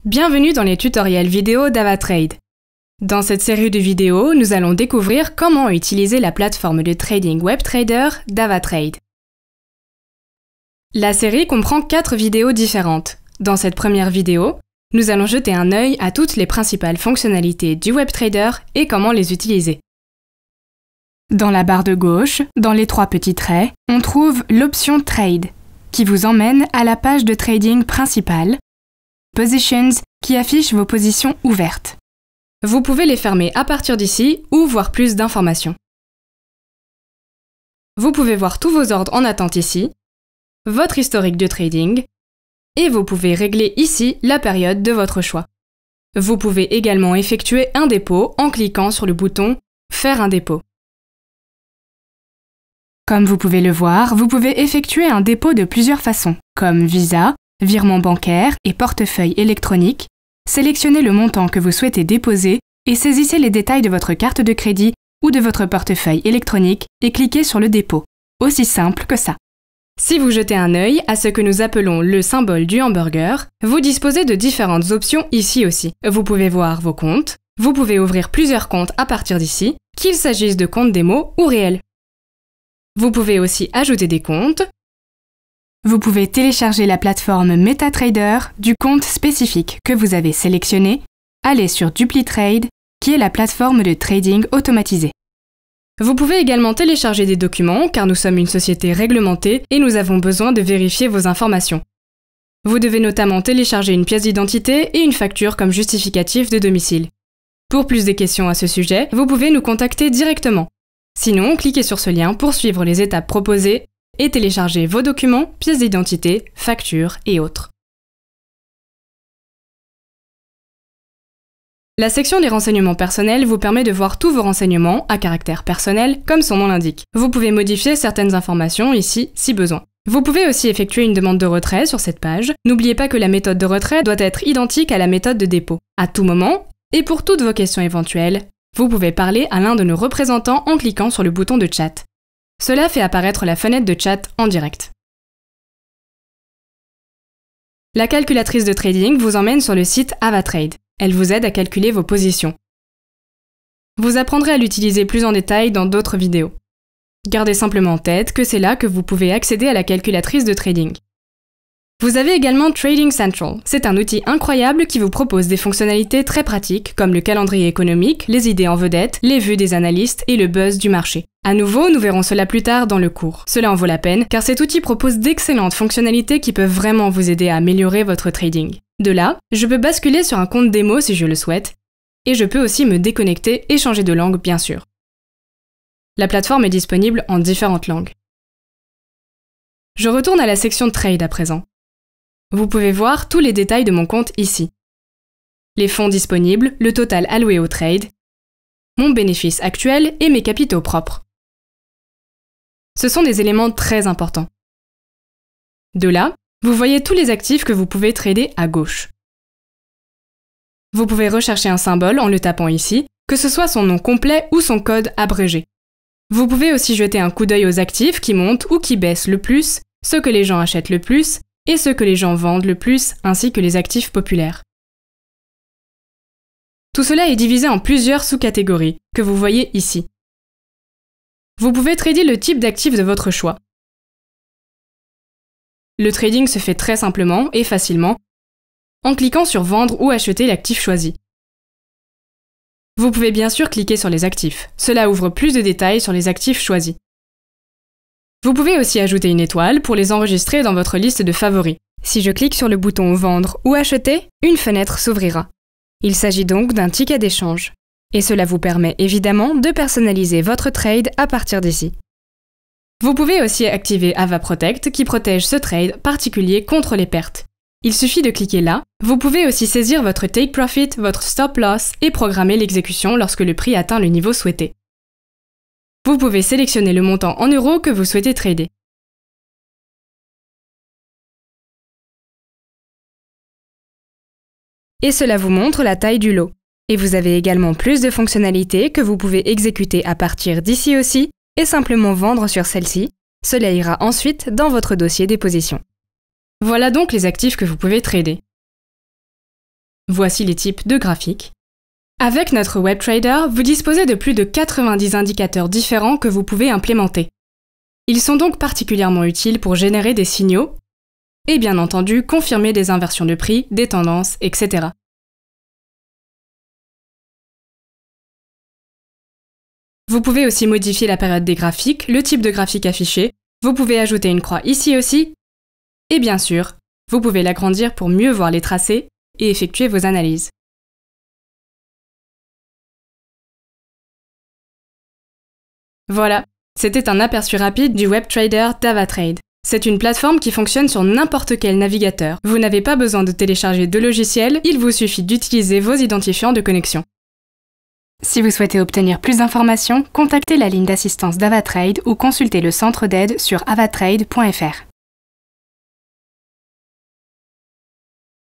Bienvenue dans les tutoriels vidéo d'AvaTrade. Dans cette série de vidéos, nous allons découvrir comment utiliser la plateforme de trading WebTrader d'AvaTrade. La série comprend 4 vidéos différentes. Dans cette première vidéo, nous allons jeter un œil à toutes les principales fonctionnalités du WebTrader et comment les utiliser. Dans la barre de gauche, dans les 3 petits traits, on trouve l'option Trade, qui vous emmène à la page de trading principale, Positions, qui affiche vos positions ouvertes. Vous pouvez les fermer à partir d'ici ou voir plus d'informations. Vous pouvez voir tous vos ordres en attente ici, votre historique de trading, et vous pouvez régler ici la période de votre choix. Vous pouvez également effectuer un dépôt en cliquant sur le bouton « Faire un dépôt ». Comme vous pouvez le voir, vous pouvez effectuer un dépôt de plusieurs façons, comme Visa, virement bancaire et portefeuille électronique. Sélectionnez le montant que vous souhaitez déposer et saisissez les détails de votre carte de crédit ou de votre portefeuille électronique et cliquez sur le dépôt. Aussi simple que ça. Si vous jetez un œil à ce que nous appelons le symbole du hamburger, vous disposez de différentes options ici aussi. Vous pouvez voir vos comptes, vous pouvez ouvrir plusieurs comptes à partir d'ici, qu'il s'agisse de comptes démo ou réels. Vous pouvez aussi ajouter des comptes. Vous pouvez télécharger la plateforme MetaTrader du compte spécifique que vous avez sélectionné, aller sur DupliTrade, qui est la plateforme de trading automatisée. Vous pouvez également télécharger des documents car nous sommes une société réglementée et nous avons besoin de vérifier vos informations. Vous devez notamment télécharger une pièce d'identité et une facture comme justificatif de domicile. Pour plus de questions à ce sujet, vous pouvez nous contacter directement. Sinon, cliquez sur ce lien pour suivre les étapes proposées et télécharger vos documents, pièces d'identité, factures et autres. La section des renseignements personnels vous permet de voir tous vos renseignements à caractère personnel, comme son nom l'indique. Vous pouvez modifier certaines informations ici si besoin. Vous pouvez aussi effectuer une demande de retrait sur cette page. N'oubliez pas que la méthode de retrait doit être identique à la méthode de dépôt. À tout moment, et pour toutes vos questions éventuelles, vous pouvez parler à l'un de nos représentants en cliquant sur le bouton de chat. Cela fait apparaître la fenêtre de chat en direct. La calculatrice de trading vous emmène sur le site AvaTrade. Elle vous aide à calculer vos positions. Vous apprendrez à l'utiliser plus en détail dans d'autres vidéos. Gardez simplement en tête que c'est là que vous pouvez accéder à la calculatrice de trading. Vous avez également Trading Central. C'est un outil incroyable qui vous propose des fonctionnalités très pratiques comme le calendrier économique, les idées en vedette, les vues des analystes et le buzz du marché. À nouveau, nous verrons cela plus tard dans le cours. Cela en vaut la peine car cet outil propose d'excellentes fonctionnalités qui peuvent vraiment vous aider à améliorer votre trading. De là, je peux basculer sur un compte démo si je le souhaite, et je peux aussi me déconnecter et changer de langue bien sûr. La plateforme est disponible en différentes langues. Je retourne à la section Trade à présent. Vous pouvez voir tous les détails de mon compte ici. Les fonds disponibles, le total alloué au trade, mon bénéfice actuel et mes capitaux propres. Ce sont des éléments très importants. De là, vous voyez tous les actifs que vous pouvez trader à gauche. Vous pouvez rechercher un symbole en le tapant ici, que ce soit son nom complet ou son code abrégé. Vous pouvez aussi jeter un coup d'œil aux actifs qui montent ou qui baissent le plus, ceux que les gens achètent le plus, et ceux que les gens vendent le plus, ainsi que les actifs populaires. Tout cela est divisé en plusieurs sous-catégories, que vous voyez ici. Vous pouvez trader le type d'actif de votre choix. Le trading se fait très simplement et facilement en cliquant sur Vendre ou acheter l'actif choisi. Vous pouvez bien sûr cliquer sur les actifs. Cela ouvre plus de détails sur les actifs choisis. Vous pouvez aussi ajouter une étoile pour les enregistrer dans votre liste de favoris. Si je clique sur le bouton Vendre ou Acheter, une fenêtre s'ouvrira. Il s'agit donc d'un ticket d'échange. Et cela vous permet évidemment de personnaliser votre trade à partir d'ici. Vous pouvez aussi activer AvaProtect qui protège ce trade particulier contre les pertes. Il suffit de cliquer là. Vous pouvez aussi saisir votre Take Profit, votre Stop Loss et programmer l'exécution lorsque le prix atteint le niveau souhaité. Vous pouvez sélectionner le montant en euros que vous souhaitez trader. Et cela vous montre la taille du lot. Et vous avez également plus de fonctionnalités que vous pouvez exécuter à partir d'ici aussi et simplement vendre sur celle-ci. Cela ira ensuite dans votre dossier des positions. Voilà donc les actifs que vous pouvez trader. Voici les types de graphiques. Avec notre WebTrader, vous disposez de plus de 90 indicateurs différents que vous pouvez implémenter. Ils sont donc particulièrement utiles pour générer des signaux et bien entendu confirmer des inversions de prix, des tendances, etc. Vous pouvez aussi modifier la période des graphiques, le type de graphique affiché, vous pouvez ajouter une croix ici aussi, et bien sûr, vous pouvez l'agrandir pour mieux voir les tracés et effectuer vos analyses. Voilà, c'était un aperçu rapide du WebTrader d'Avatrade. C'est une plateforme qui fonctionne sur n'importe quel navigateur. Vous n'avez pas besoin de télécharger de logiciel, il vous suffit d'utiliser vos identifiants de connexion. Si vous souhaitez obtenir plus d'informations, contactez la ligne d'assistance d'Avatrade ou consultez le centre d'aide sur avatrade.fr.